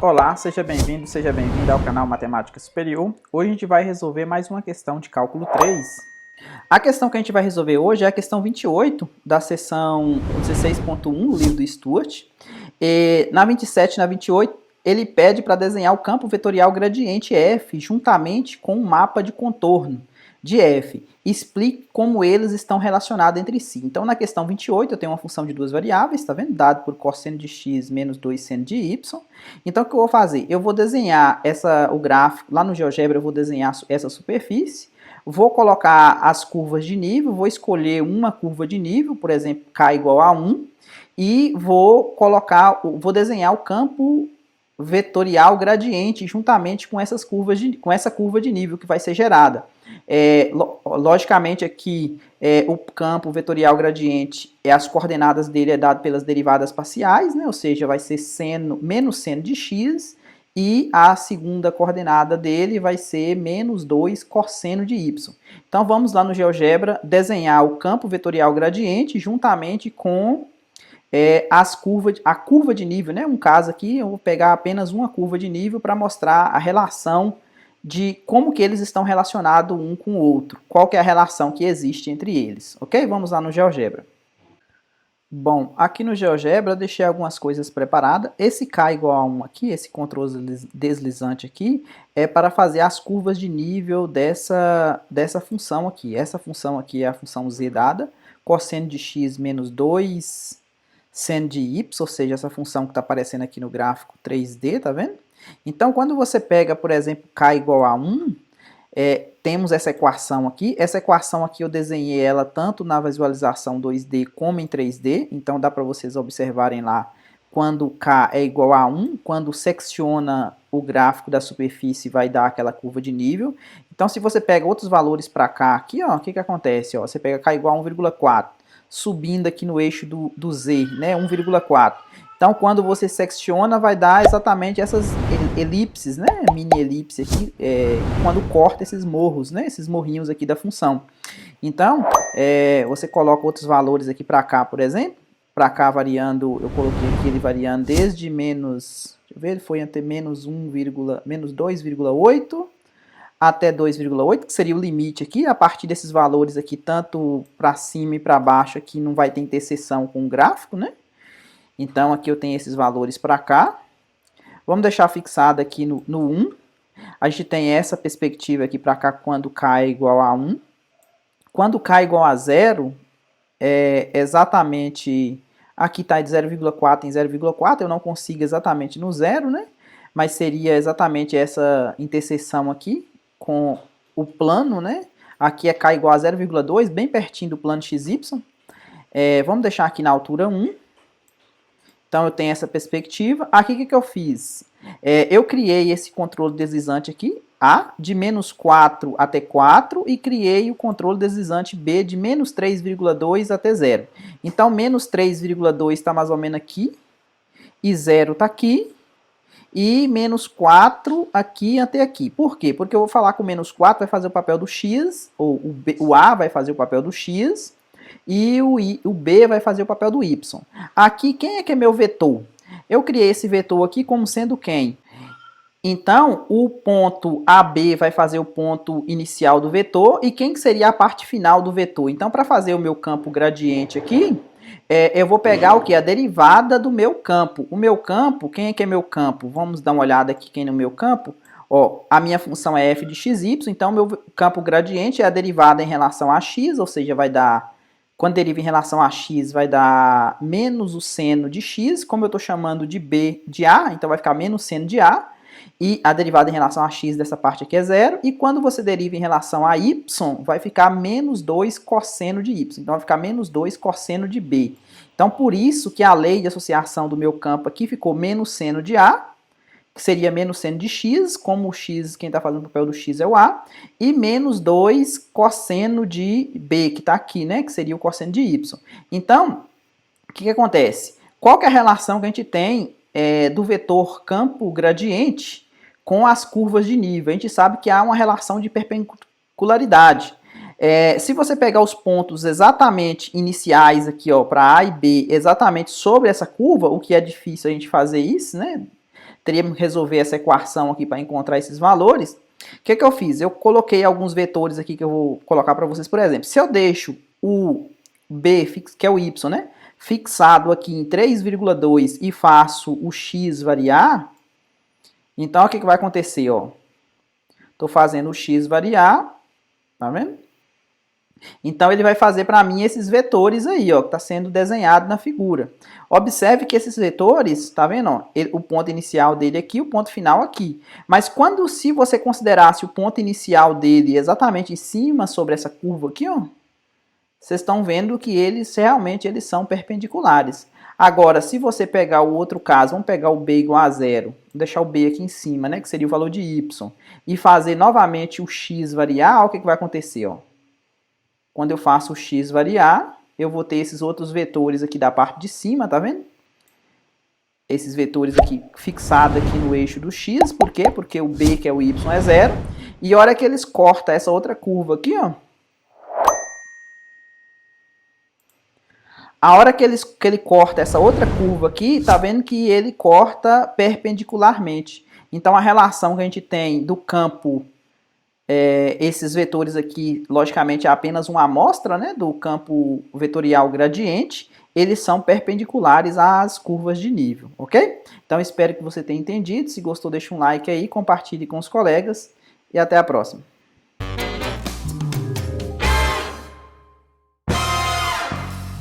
Olá, seja bem-vindo, seja bem-vinda ao canal Matemática Superior. Hoje a gente vai resolver mais uma questão de cálculo 3. A questão que a gente vai resolver hoje é a questão 28 da seção 16.1 do livro do Stuart. Na 27 e na 28, ele pede para desenhar o campo vetorial gradiente F juntamente com um mapa de contorno de F. Explique como eles estão relacionados entre si. Então, na questão 28, eu tenho uma função de duas variáveis, tá vendo? Dado por cosseno de x menos 2 seno de y. Então, o que eu vou fazer? Eu vou desenhar o gráfico, lá no GeoGebra eu vou desenhar essa superfície, vou colocar as curvas de nível, vou escolher uma curva de nível, por exemplo, k igual a 1, e vou desenhar o campo vetorial gradiente juntamente com essa curva de nível que vai ser gerada. Logicamente aqui o campo vetorial gradiente, as coordenadas dele é dado pelas derivadas parciais, né? Ou seja, vai ser menos seno de x, e a segunda coordenada dele vai ser menos 2 cosseno de y. Então vamos lá no GeoGebra desenhar o campo vetorial gradiente juntamente com a curva de nível, né? Um caso aqui, eu vou pegar apenas uma curva de nível para mostrar a relação de como que eles estão relacionados um com o outro. Qual que é a relação que existe entre eles, ok? Vamos lá no GeoGebra. Bom, aqui no GeoGebra eu deixei algumas coisas preparadas. Esse k igual a 1 aqui, esse controle deslizante aqui, é para fazer as curvas de nível dessa função aqui. Essa função aqui é a função z dada, cosseno de x menos 2 seno de y, ou seja, essa função que está aparecendo aqui no gráfico 3D, tá vendo? Então, quando você pega, por exemplo, k igual a 1, temos essa equação aqui. Essa equação aqui eu desenhei ela tanto na visualização 2D como em 3D, então dá para vocês observarem lá quando k é igual a 1, quando secciona o gráfico da superfície vai dar aquela curva de nível. Então, se você pega outros valores para cá, aqui, ó, o que acontece? Ó, você pega k igual a 1,4, subindo aqui no eixo do z, né, 1,4. Então, quando você secciona, vai dar exatamente essas elipses, né, mini elipse aqui, quando corta esses morros, né, esses morrinhos aqui da função. Então, você coloca outros valores aqui para cá, por exemplo, para cá variando, eu coloquei aqui ele variando desde menos, deixa eu ver, ele foi até menos 2,8, até 2,8, que seria o limite aqui. A partir desses valores aqui, tanto para cima e para baixo, aqui não vai ter interseção com o gráfico, né? Então, aqui eu tenho esses valores para cá. Vamos deixar fixado aqui no 1. A gente tem essa perspectiva aqui para cá quando k é igual a 1. Quando k é igual a 0, exatamente... Aqui está de 0,4 em 0,4, eu não consigo exatamente no 0, né? Mas seria exatamente essa interseção aqui com o plano, né? Aqui é k igual a 0,2, bem pertinho do plano xy. Vamos deixar aqui na altura 1. Então, eu tenho essa perspectiva. Aqui, o que eu fiz? Eu criei esse controle deslizante aqui, A, de menos 4 até 4, e criei o controle deslizante B, de menos 3,2 até 0. Então, menos 3,2 está mais ou menos aqui, e 0 está aqui, e menos 4 aqui até aqui. Por quê? Porque eu vou falar que o menos 4 vai fazer o papel do x, ou o A vai fazer o papel do x, e o B vai fazer o papel do y. Aqui, quem é que é meu vetor? Eu criei esse vetor aqui como sendo quem? Então, o ponto AB vai fazer o ponto inicial do vetor, e quem que seria a parte final do vetor? Então, para fazer o meu campo gradiente aqui, eu vou pegar o que? A derivada do meu campo. O meu campo, quem é que é meu campo? Vamos dar uma olhada aqui quem é o meu campo. Ó, a minha função é f de xy, então meu campo gradiente é a derivada em relação a x, ou seja, vai dar... Quando deriva em relação a x, vai dar menos o seno de x, como eu estou chamando de b de a, então vai ficar menos seno de a, e a derivada em relação a x dessa parte aqui é zero, e quando você deriva em relação a y, vai ficar menos 2 cosseno de y, então vai ficar menos 2 cosseno de b. Então, por isso que a lei de associação do meu campo aqui ficou menos seno de a, que seria menos seno de x, como o x, quem está fazendo o papel do x é o A, e menos 2 cosseno de B, que está aqui, né, que seria o cosseno de y. Então, o que acontece? Qual que é a relação que a gente tem do vetor campo gradiente com as curvas de nível? A gente sabe que há uma relação de perpendicularidade. Se você pegar os pontos exatamente iniciais aqui, para A e B, exatamente sobre essa curva, o que é difícil a gente fazer isso, né? teríamos que resolver essa equação aqui para encontrar esses valores. O que eu fiz? Eu coloquei alguns vetores aqui que eu vou colocar para vocês, por exemplo. Se eu deixo o B, que é o Y, né, fixado aqui em 3,2 e faço o X variar, então o que vai acontecer? Estou fazendo o X variar, tá vendo? Então ele vai fazer para mim esses vetores aí, ó, que está sendo desenhado na figura. Observe que esses vetores, tá vendo? Ó, o ponto inicial dele aqui, o ponto final aqui. Mas se você considerasse o ponto inicial dele exatamente em cima sobre essa curva aqui, ó, vocês estão vendo que eles realmente são perpendiculares. Agora, se você pegar o outro caso, vamos pegar o B igual a zero, vou deixar o B aqui em cima, né, que seria o valor de Y, e fazer novamente o X variar, olha o que vai acontecer, ó. Quando eu faço o X variar, eu vou ter esses outros vetores aqui da parte de cima, tá vendo? Esses vetores aqui fixados aqui no eixo do X, por quê? Porque o B, que é o Y, é zero. E a hora que eles cortam essa outra curva aqui, ó. A hora que ele corta essa outra curva aqui, tá vendo que ele corta perpendicularmente. Então a relação que a gente tem do campo, esses vetores aqui, logicamente é apenas uma amostra, né, do campo vetorial gradiente, eles são perpendiculares às curvas de nível, ok? Então espero que você tenha entendido. Se gostou, deixa um like aí, compartilhe com os colegas e até a próxima.